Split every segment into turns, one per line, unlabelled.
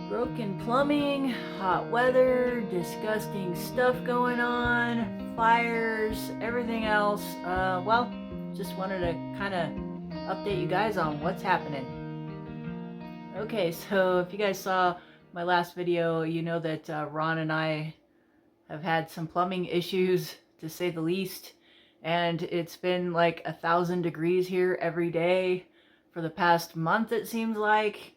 Broken plumbing, hot weather, disgusting stuff going on, fires, everything else. Just wanted to kind of update you guys on what's happening. Okay, so if you guys saw my last video, you know that Ron and I have had some plumbing issues, to say the least. And it's been like 1,000 degrees here every day for the past month, it seems like.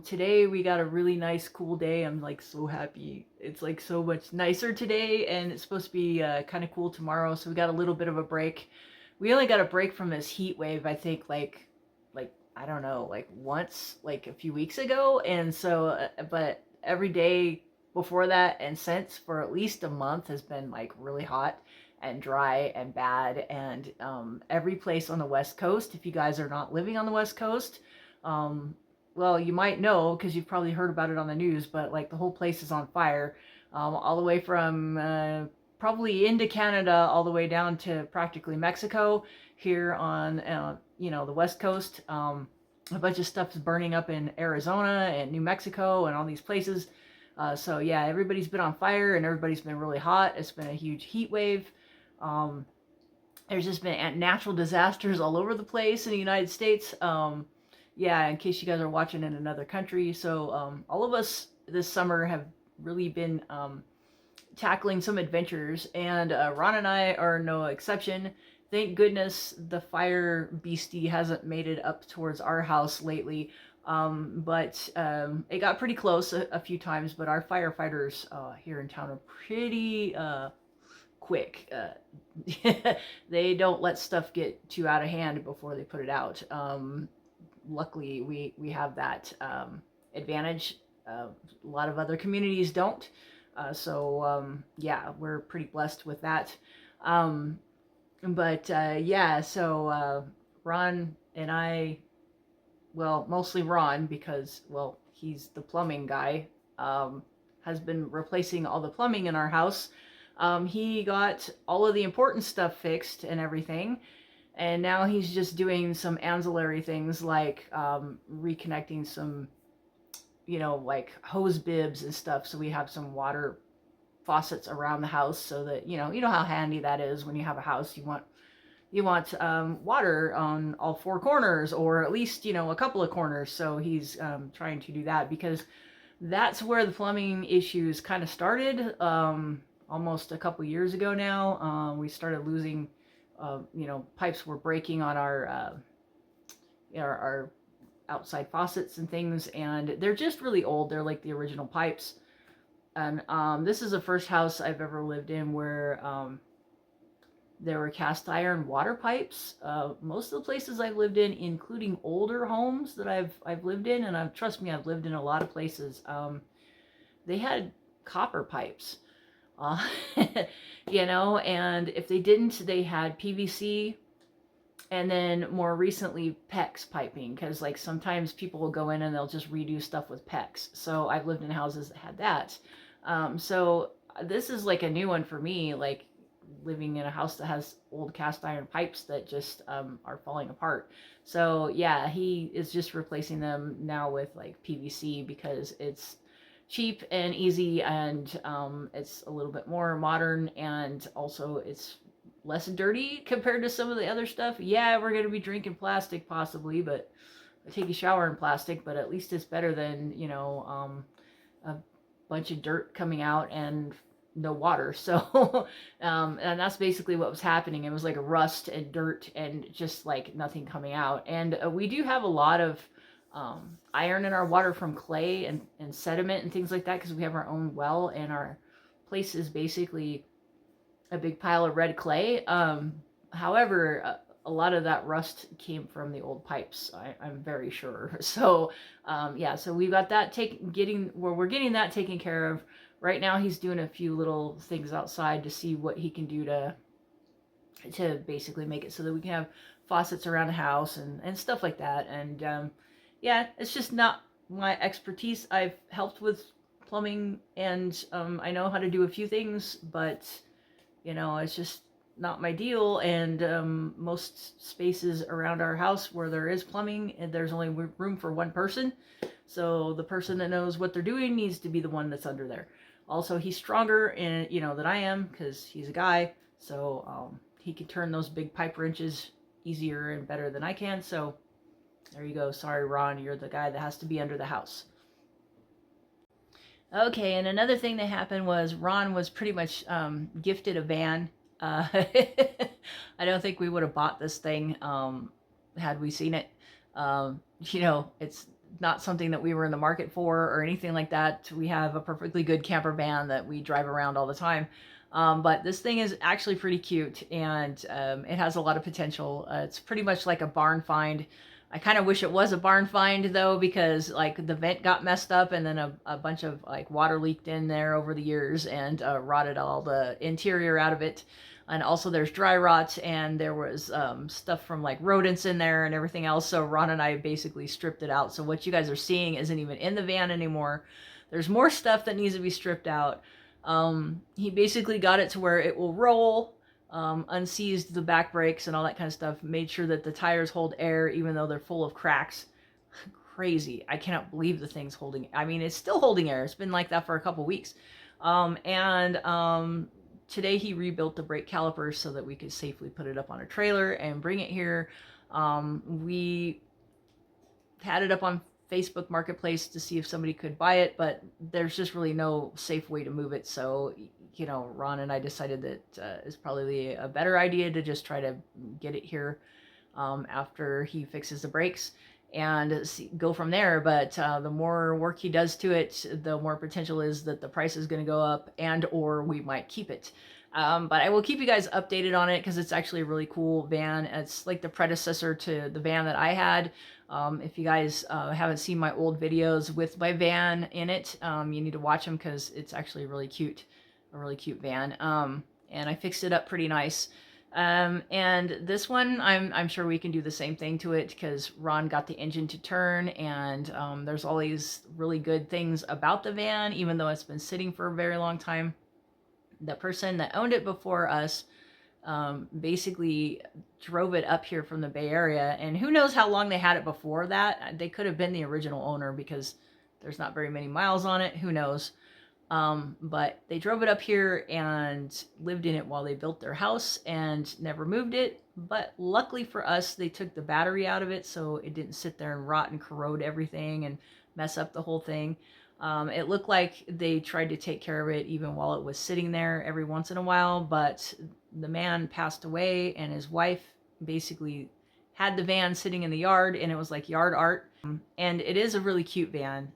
Today we got a really nice cool day. I'm like so happy. It's like so much nicer today, and it's supposed to be kind of cool tomorrow. So we got a little bit of a break. We only got a break from this heat wave, I think, like I don't know, like once, like a few weeks ago. And so, but every day before that and since, for at least a month, has been like really hot and dry and bad. And every place on the West Coast, if you guys are not living on the West Coast, um, well, you might know because you've probably heard about it on the news, but like the whole place is on fire, all the way from probably into Canada, all the way down to practically Mexico. Here on the West Coast, a bunch of stuff is burning up in Arizona and New Mexico and all these places. So yeah, everybody's been on fire and everybody's been really hot. It's been a huge heat wave. Um, there's just been natural disasters all over the place in the United States. Yeah, in case you guys are watching in another country. So all of us this summer have really been tackling some adventures, and Ron and I are no exception. Thank goodness the fire beastie hasn't made it up towards our house lately. But it got pretty close a few times, but our firefighters here in town are pretty quick. They don't let stuff get too out of hand before they put it out. Luckily, we have that advantage. A lot of other communities don't. Yeah, we're pretty blessed with that. Um, so Ron and I, well, mostly Ron, because, well, he's the plumbing guy, has been replacing all the plumbing in our house. He got all of the important stuff fixed and everything. And now he's just doing some ancillary things like reconnecting some, like hose bibs and stuff. So we have some water faucets around the house, so that, you know how handy that is when you have a house. You want water on all four corners, or at least, a couple of corners. So he's trying to do that, because that's where the plumbing issues kind of started. Almost a couple years ago now, we started losing, pipes were breaking on our outside faucets and things, and they're just really old. They're like the original pipes. And this is the first house I've ever lived in where there were cast iron water pipes. Most of the places I've lived in, including older homes that I've lived in, and trust me, I've lived in a lot of places. They had copper pipes, uh, and if they didn't, they had PVC, and then more recently PEX piping, because like sometimes people will go in and they'll just redo stuff with PEX. So I've lived in houses that had that. So this is like a new one for me, like living in a house that has old cast iron pipes that just are falling apart. So yeah, he is just replacing them now with like PVC, because it's cheap and easy, and it's a little bit more modern, and also it's less dirty compared to some of the other stuff. Yeah, we're going to be drinking plastic possibly, but I take a shower in plastic, but at least it's better than, a bunch of dirt coming out and no water. So, and that's basically what was happening. It was like rust and dirt and just like nothing coming out. And we do have a lot of iron in our water from clay and sediment and things like that, because we have our own well, and our place is basically a big pile of red clay. However, a lot of that rust came from the old pipes, I'm very sure. So, yeah, so we've got that we're getting that taken care of. Right now, he's doing a few little things outside to see what he can do to basically make it so that we can have faucets around the house and stuff like that. And yeah, it's just not my expertise. I've helped with plumbing, and I know how to do a few things, but it's just not my deal. And most spaces around our house where there is plumbing, and there's only room for one person. So the person that knows what they're doing needs to be the one that's under there. Also, he's stronger than I am because he's a guy. So he can turn those big pipe wrenches easier and better than I can. So there you go. Sorry, Ron, you're the guy that has to be under the house. Okay, and another thing that happened was Ron was pretty much gifted a van. I don't think we would have bought this thing had we seen it. It's not something that we were in the market for or anything like that. We have a perfectly good camper van that we drive around all the time. But this thing is actually pretty cute, and it has a lot of potential. It's pretty much like a barn find. I kind of wish it was a barn find though, because like the vent got messed up and then a bunch of like water leaked in there over the years and rotted all the interior out of it. And also there's dry rot and there was stuff from like rodents in there and everything else. So Ron and I basically stripped it out. So what you guys are seeing isn't even in the van anymore. There's more stuff that needs to be stripped out. He basically got it to where it will roll, unseized the back brakes and all that kind of stuff, made sure that the tires hold air even though they're full of cracks. Crazy. I cannot believe the thing's holding. I mean, it's still holding air. It's been like that for a couple weeks. Today he rebuilt the brake calipers so that we could safely put it up on a trailer and bring it here. We had it up on Facebook Marketplace to see if somebody could buy it, but there's just really no safe way to move it. So, Ron and I decided that it's probably a better idea to just try to get it here after he fixes the brakes and go from there. But the more work he does to it, the more potential is that the price is going to go up, and or we might keep it. But I will keep you guys updated on it because it's actually a really cool van. It's like the predecessor to the van that I had. If you guys haven't seen my old videos with my van in it, you need to watch them because it's actually a really cute van. And I fixed it up pretty nice. And this one, I'm sure we can do the same thing to it because Ron got the engine to turn, and there's all these really good things about the van, even though it's been sitting for a very long time. The person that owned it before us basically drove it up here from the Bay Area, and who knows how long they had it before that. They could have been the original owner because there's not very many miles on it. Who knows? But they drove it up here and lived in it while they built their house and never moved it. But luckily for us, they took the battery out of it so it didn't sit there and rot and corrode everything and mess up the whole thing. It looked like they tried to take care of it even while it was sitting there every once in a while, but the man passed away and his wife basically had the van sitting in the yard, and it was like yard art. And it is a really cute van.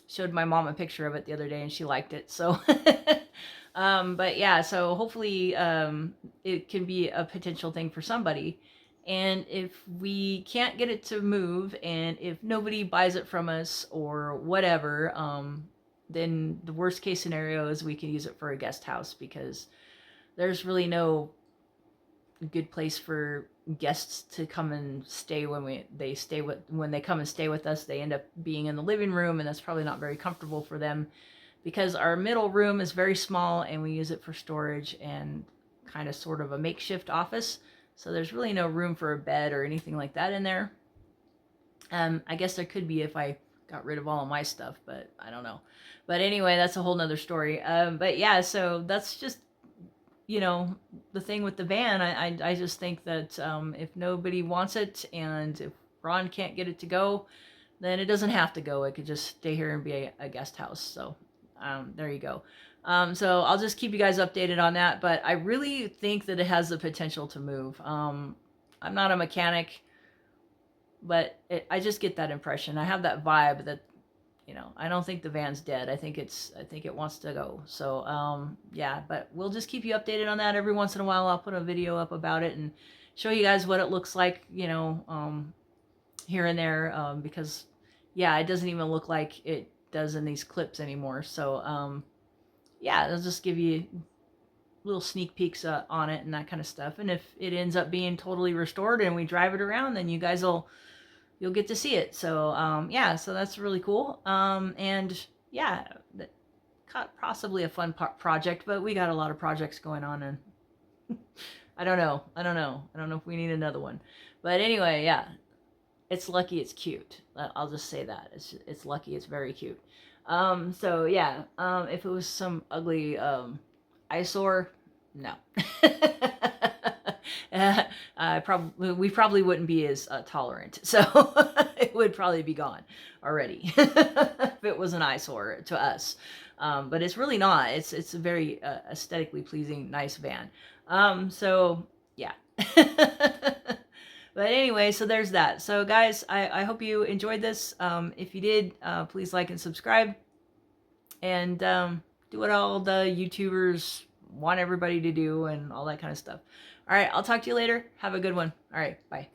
Showed my mom a picture of it the other day and she liked it. So, but yeah, so hopefully it can be a potential thing for somebody. And if we can't get it to move, and if nobody buys it from us or whatever, then the worst case scenario is we can use it for a guest house, because there's really no good place for guests to come and stay when they come and stay with us. They end up being in the living room, and that's probably not very comfortable for them because our middle room is very small and we use it for storage and kind of sort of a makeshift office. So there's really no room for a bed or anything like that in there. I guess there could be if I got rid of all of my stuff, but I don't know. But anyway, that's a whole nother story. But yeah, so that's just, the thing with the van. I just think that if nobody wants it and if Ron can't get it to go, then it doesn't have to go. It could just stay here and be a guest house. So there you go. So I'll just keep you guys updated on that, but I really think that it has the potential to move. I'm not a mechanic, but I just get that impression. I have that vibe that, I don't think the van's dead. I think it wants to go. So, yeah, but we'll just keep you updated on that. Every once in a while, I'll put a video up about it and show you guys what it looks like, here and there, because yeah, it doesn't even look like it does in these clips anymore. So, yeah, they'll just give you little sneak peeks on it and that kind of stuff. And if it ends up being totally restored and we drive it around, then you guys you'll get to see it. So, yeah, so that's really cool. And yeah, possibly a fun project, but we got a lot of projects going on, and I don't know if we need another one. But anyway, yeah. it's lucky it's cute. I'll just say that. It's lucky it's very cute. So yeah, if it was some ugly eyesore, no. We probably wouldn't be as tolerant, so it would probably be gone already if it was an eyesore to us. But it's really not. It's a very aesthetically pleasing, nice van. So yeah. But anyway, so there's that. So guys, I hope you enjoyed this. If you did, please like and subscribe, and do what all the YouTubers want everybody to do and all that kind of stuff. All right, I'll talk to you later. Have a good one. All right, bye.